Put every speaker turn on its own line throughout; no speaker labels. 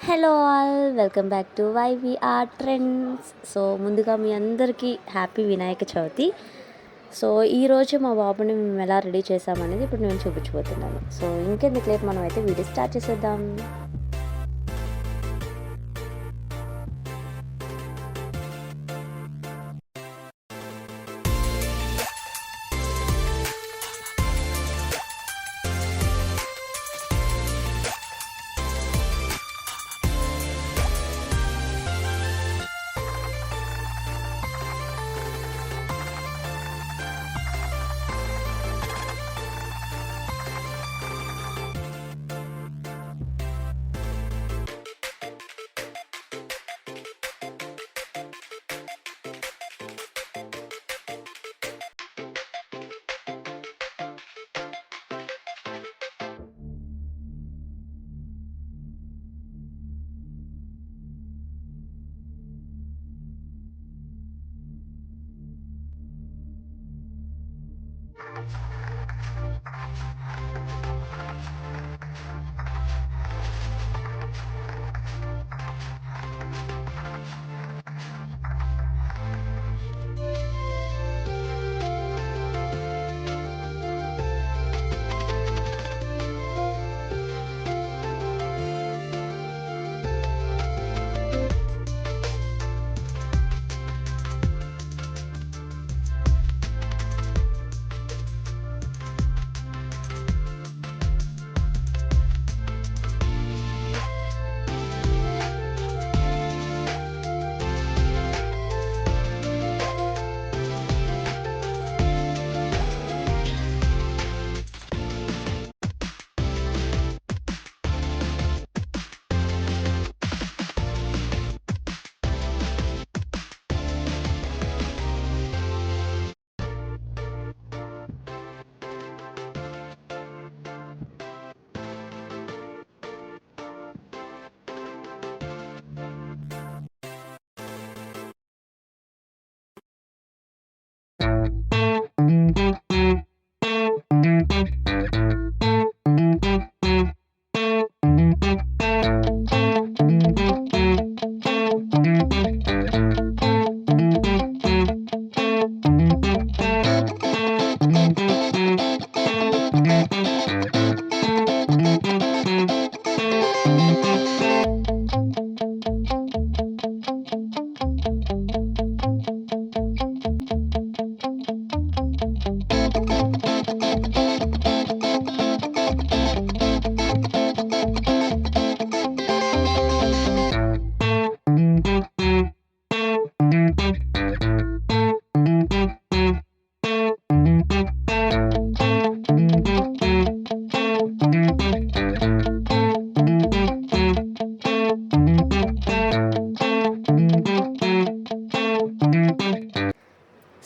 Hello all, welcome back to YVR trends. So ముందుగా మీ అందరికీ happy Vinayaka Chavithi. So ఈరోజు మా బాబుని మేము ఎలా రెడీ చేసామనేది ఇప్పుడు నేను చూపించబోతున్నాను. సో ఇంకెందుకు లేట్, మనం అయితే వీడియో స్టార్ట్ చేసేద్దాం.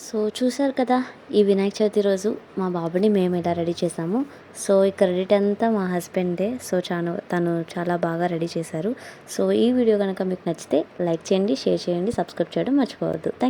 సో చూసారు కదా, ఈ వినాయక చవితి రోజు మా బాబుని మేము ఎలా రెడీ చేసాము. సో ఈ క్రెడిట్ అంతా మా హస్బెండే. సో తను చాలా బాగా రెడీ చేశారు. సో ఈ వీడియో కనుక మీకు నచ్చితే లైక్ చేయండి, షేర్ చేయండి, సబ్స్క్రైబ్ చేయడం మర్చిపోవద్దు.